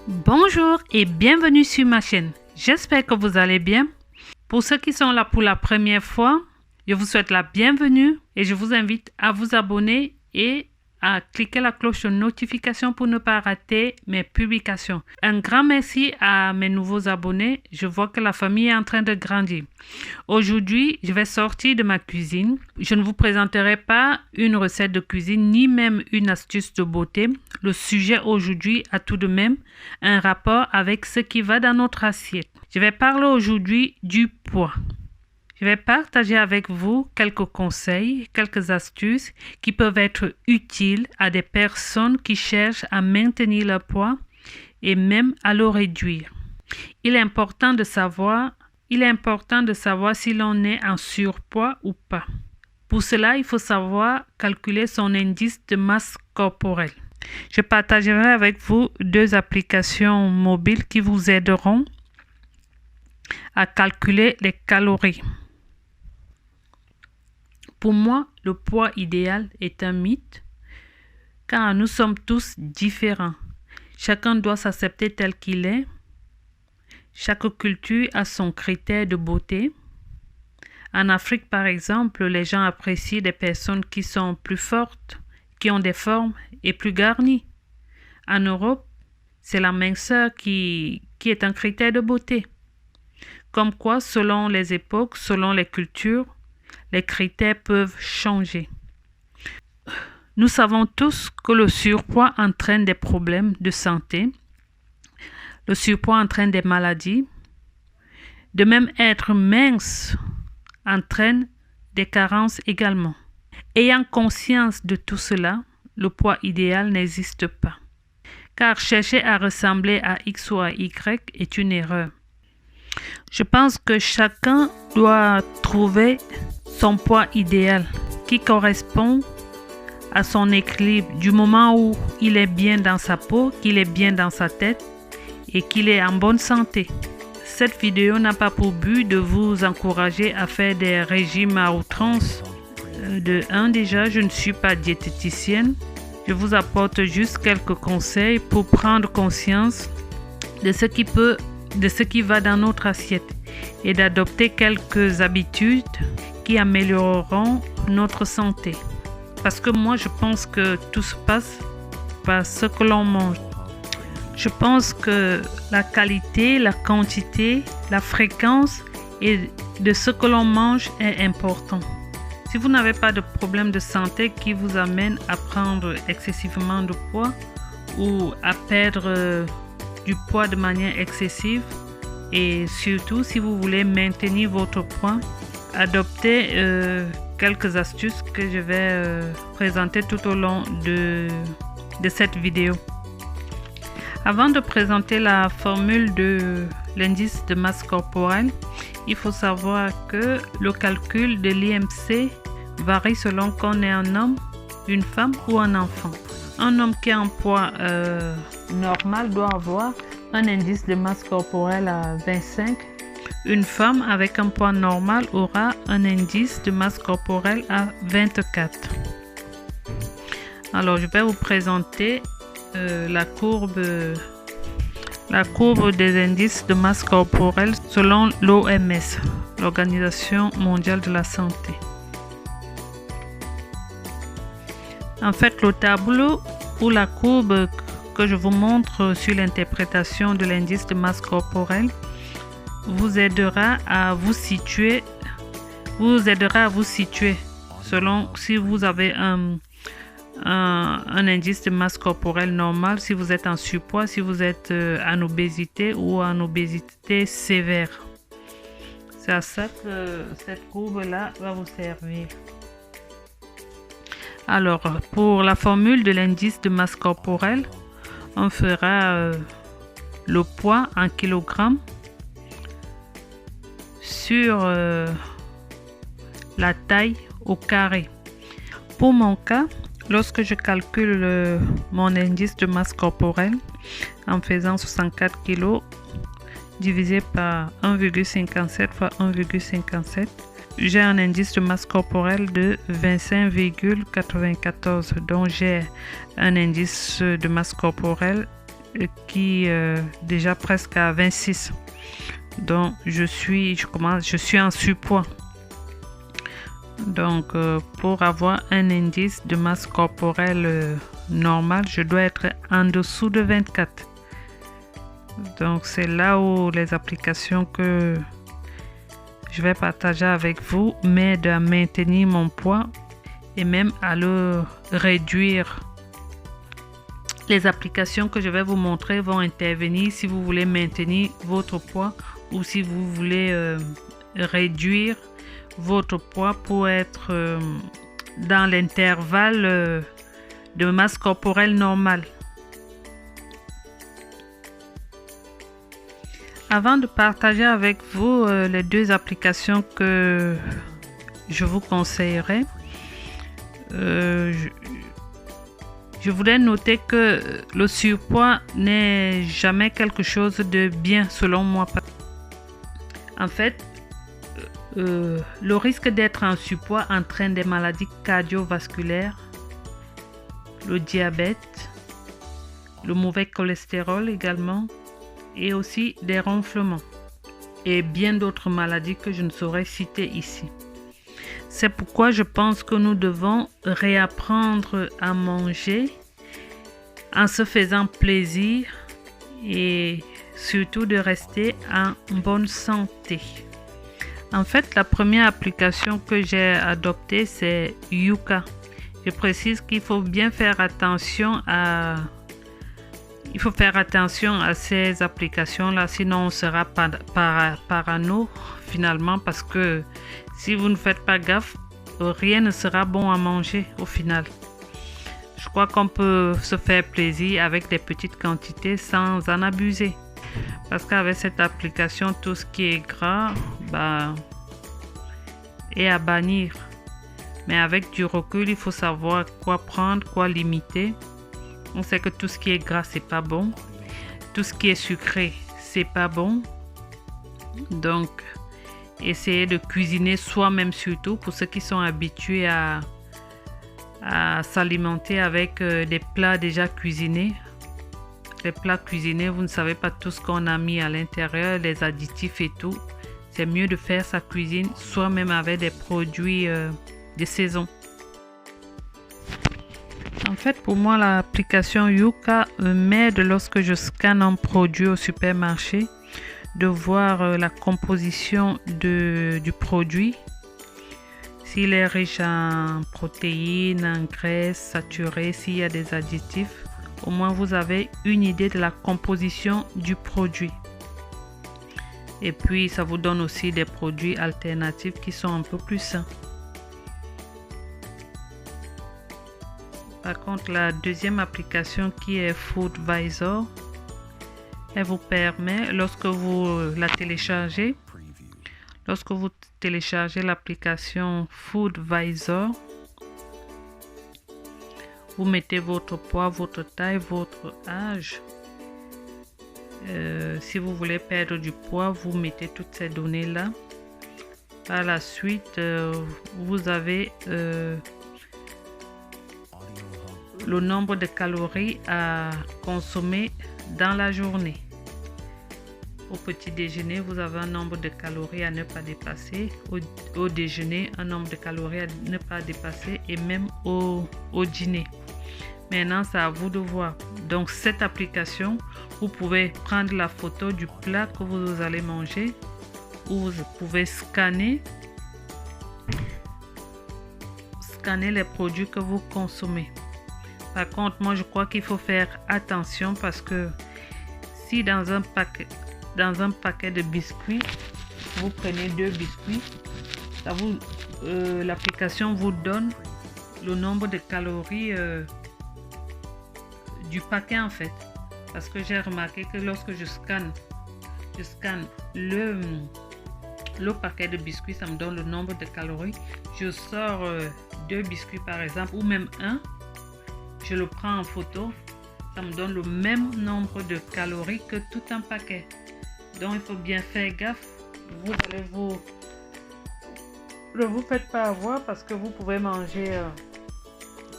Bonjour et bienvenue sur ma chaîne. J'espère que vous allez bien. Pour ceux qui sont là pour la première fois, je vous souhaite la bienvenue et je vous invite à vous abonner et à cliquer la cloche de notification pour ne pas rater mes publications. Un grand merci à mes nouveaux abonnés. Je vois que la famille est en train de grandir. Aujourd'hui, je vais sortir de ma cuisine. Je ne vous présenterai pas une recette de cuisine ni même une astuce de beauté. Le sujet aujourd'hui a tout de même un rapport avec ce qui va dans notre assiette. Je vais parler aujourd'hui du poids. Je vais partager avec vous quelques conseils, quelques astuces qui peuvent être utiles à des personnes qui cherchent à maintenir leur poids et même à le réduire. Il est important de savoir si l'on est en surpoids ou pas. Pour cela, il faut savoir calculer son indice de masse corporelle. Je partagerai avec vous 2 applications mobiles qui vous aideront à calculer les calories. Pour moi, le poids idéal est un mythe, car nous sommes tous différents. Chacun doit s'accepter tel qu'il est. Chaque culture a son critère de beauté. En Afrique, par exemple, les gens apprécient des personnes qui sont plus fortes, qui ont des formes et plus garnies. En Europe, c'est la minceur qui est un critère de beauté. Comme quoi, selon les époques, selon les cultures, les critères peuvent changer. Nous savons tous que le surpoids entraîne des problèmes de santé. Le surpoids entraîne des maladies. De même, être mince entraîne des carences également. Ayant conscience de tout cela, le poids idéal n'existe pas. Car chercher à ressembler à X ou à Y est une erreur. Je pense que chacun doit trouver son poids idéal qui correspond à son équilibre du moment où il est bien dans sa peau, qu'il est bien dans sa tête et qu'il est en bonne santé. Cette vidéo n'a pas pour but de vous encourager à faire des régimes à outrance. Déjà, je ne suis pas diététicienne. Je vous apporte juste quelques conseils pour prendre conscience de ce qui va dans notre assiette et d'adopter quelques habitudes qui amélioreront notre santé. Parce que moi, je pense que tout se passe par ce que l'on mange. Je pense que la qualité, la quantité, la fréquence de ce que l'on mange est important. Si vous n'avez pas de problème de santé qui vous amène à prendre excessivement de poids ou à perdre du poids de manière excessive, et surtout si vous voulez maintenir votre poids, adoptez quelques astuces que je vais présenter tout au long de cette vidéo. Avant de présenter la formule de l'indice de masse corporelle, il faut savoir que le calcul de l'IMC varie selon qu'on est un homme, une femme ou un enfant. Un homme qui a un poids normal doit avoir un indice de masse corporelle à 25. Une femme avec un poids normal aura un indice de masse corporelle à 24. Alors, je vais vous présenter la courbe des indices de masse corporelle selon l'OMS, l'Organisation mondiale de la santé. En fait, le tableau ou la courbe que je vous montre sur l'interprétation de l'indice de masse corporelle vous aidera à vous situer selon si vous avez un indice de masse corporelle normal, si vous êtes en surpoids, si vous êtes en obésité ou en obésité sévère. C'est à ça que cette courbe-là va vous servir. Alors, pour la formule de l'indice de masse corporelle, on fera le poids en kilogrammes sur la taille au carré. Pour mon cas, lorsque je calcule mon indice de masse corporelle en faisant 64 kg divisé par 1,57 fois 1,57, j'ai un indice de masse corporelle de 25,94. Donc j'ai un indice de masse corporelle qui déjà presque à 26. Donc je suis en surpoids. Donc pour avoir un indice de masse corporelle normal, je dois être en dessous de 24. Donc c'est là où les applications que je vais partager avec vous m'aident à maintenir mon poids et même à le réduire. Les applications que je vais vous montrer vont intervenir si vous voulez maintenir votre poids ou si vous voulez réduire votre poids pour être dans l'intervalle de masse corporelle normale. Avant de partager avec vous les deux applications que je vous conseillerais, je voudrais noter que le surpoids n'est jamais quelque chose de bien selon moi. En fait, le risque d'être en surpoids entraîne des maladies cardiovasculaires, le diabète, le mauvais cholestérol également, et aussi des ronflements et bien d'autres maladies que je ne saurais citer ici. C'est pourquoi je pense que nous devons réapprendre à manger en se faisant plaisir et surtout de rester en bonne santé. En fait, la première application que j'ai adoptée, c'est Yuka. Je précise qu'il faut bien faire attention à ces applications-là, sinon on sera parano finalement, parce que si vous ne faites pas gaffe, rien ne sera bon à manger au final. Je crois qu'on peut se faire plaisir avec des petites quantités sans en abuser. Parce qu'avec cette application, tout ce qui est gras est à bannir. Mais avec du recul, il faut savoir quoi prendre, quoi limiter. On sait que tout ce qui est gras, c'est pas bon. Tout ce qui est sucré, c'est pas bon. Donc, essayez de cuisiner soi-même, surtout pour ceux qui sont habitués à s'alimenter avec des plats déjà cuisinés. Les plats cuisinés, vous ne savez pas tout ce qu'on a mis à l'intérieur, les additifs et tout. C'est mieux de faire sa cuisine soi-même avec des produits de saison. En fait, pour moi, l'application Yuka m'aide lorsque je scanne un produit au supermarché de voir la composition du produit. S'il est riche en protéines, en graisses saturées, s'il y a des additifs, au moins vous avez une idée de la composition du produit. Et puis, ça vous donne aussi des produits alternatifs qui sont un peu plus sains. Par contre, la deuxième application qui est Foodvisor, elle vous permet, lorsque vous téléchargez l'application Foodvisor, vous mettez votre poids, votre taille, votre âge. Si vous voulez perdre du poids, vous mettez toutes ces données-là. Par la suite, vous avez le nombre de calories à consommer dans la journée. Au petit déjeuner, vous avez un nombre de calories à ne pas dépasser. Au déjeuner, un nombre de calories à ne pas dépasser, et même au dîner. Maintenant, c'est à vous de voir. Donc, cette application, vous pouvez prendre la photo du plat que vous allez manger, ou vous pouvez scanner les produits que vous consommez. Par contre, moi, je crois qu'il faut faire attention, parce que si dans un paquet de biscuits, vous prenez 2 biscuits, l'application vous donne le nombre de calories du paquet en fait. Parce que j'ai remarqué que lorsque je scanne le paquet de biscuits, ça me donne le nombre de calories. Je sors 2 biscuits par exemple, ou même un. Je le prends en photo, ça me donne le même nombre de calories que tout un paquet. Donc il faut bien faire gaffe. Ne vous faites pas avoir, parce que vous pouvez manger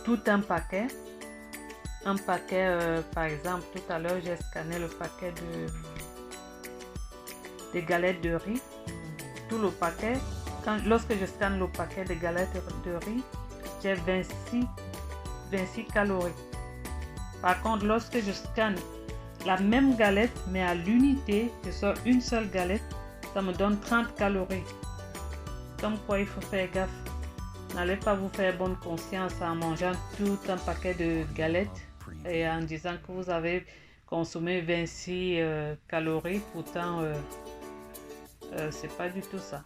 tout un paquet un paquet, par exemple, tout à l'heure, j'ai scanné le paquet de galettes de riz. Tout le paquet, lorsque je scanne le paquet de galettes de riz, j'ai 26 calories. Par contre, lorsque je scanne la même galette, mais à l'unité, je sors une seule galette, ça me donne 30 calories. Comme quoi, il faut faire gaffe. N'allez pas vous faire bonne conscience en mangeant tout un paquet de galettes et en disant que vous avez consommé 26 calories. Pourtant, c'est pas du tout ça.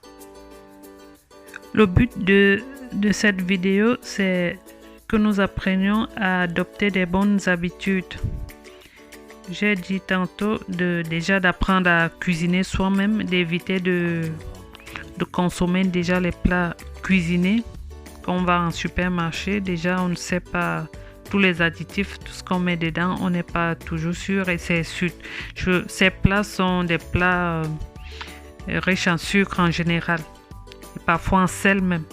Le but de cette vidéo, c'est que nous apprenions à adopter des bonnes habitudes. J'ai dit tantôt déjà d'apprendre à cuisiner soi-même, d'éviter de consommer déjà les plats cuisinés. Quand on va en supermarché, déjà on ne sait pas tous les additifs, tout ce qu'on met dedans, on n'est pas toujours sûr. Et ces plats sont des plats riches en sucre en général, et parfois en sel même.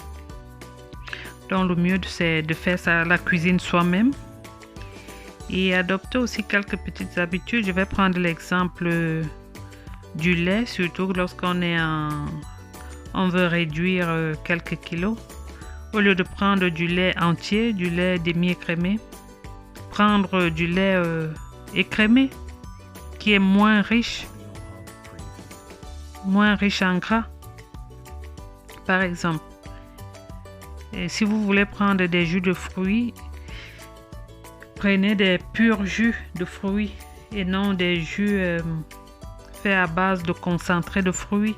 Donc le mieux c'est de faire la cuisine soi-même et adopter aussi quelques petites habitudes. Je vais prendre l'exemple du lait, surtout lorsqu'on on veut réduire quelques kilos. Au lieu de prendre du lait entier, du lait demi-écrémé, prendre du lait écrémé qui est moins riche en gras, par exemple. Et si vous voulez prendre des jus de fruits, prenez des purs jus de fruits et non des jus faits à base de concentré de fruits.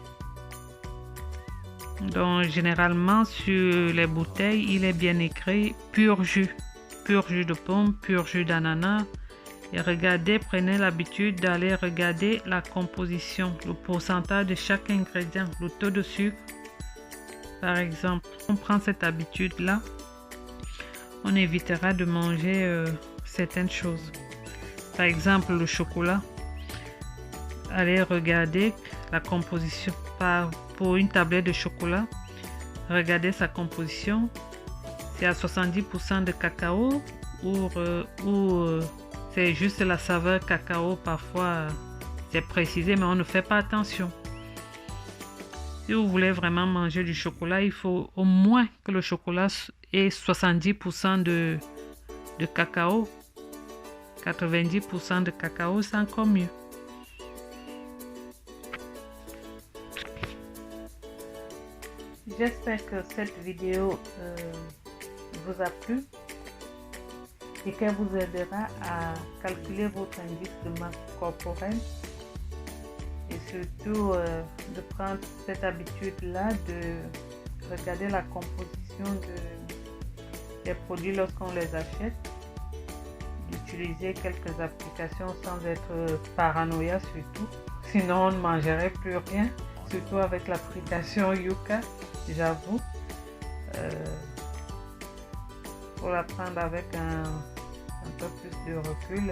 Donc généralement sur les bouteilles, il est bien écrit pur jus de pomme, pur jus d'ananas. Et regardez, prenez l'habitude d'aller regarder la composition, le pourcentage de chaque ingrédient, le taux de sucre. Par exemple, on prend cette habitude-là, on évitera de manger certaines choses. Par exemple, le chocolat. Allez regarder la composition. Pour une tablette de chocolat, regardez sa composition. C'est à 70% de cacao ou c'est juste la saveur cacao. Parfois, c'est précisé, mais on ne fait pas attention. Si vous voulez vraiment manger du chocolat, il faut au moins que le chocolat ait 70% de cacao. 90% de cacao, c'est encore mieux. J'espère que cette vidéo vous a plu et qu'elle vous aidera à calculer votre indice de masse corporelle et surtout de prendre cette habitude-là de regarder la composition des produits lorsqu'on les achète, d'utiliser quelques applications sans être paranoïa surtout, sinon on ne mangerait plus rien, surtout avec l'application Yuka. J'avoue, pour la prendre avec un peu plus de recul,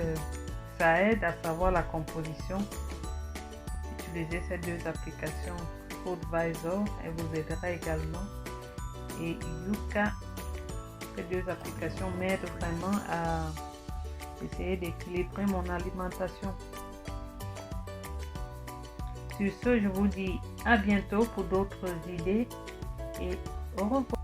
ça aide à savoir la composition. Utilisez ces deux applications, Foodvisor, elle vous aidera également, et Yuka. Ces deux applications m'aident vraiment à essayer d'équilibrer mon alimentation. Sur ce, je vous dis à bientôt pour d'autres idées et au revoir.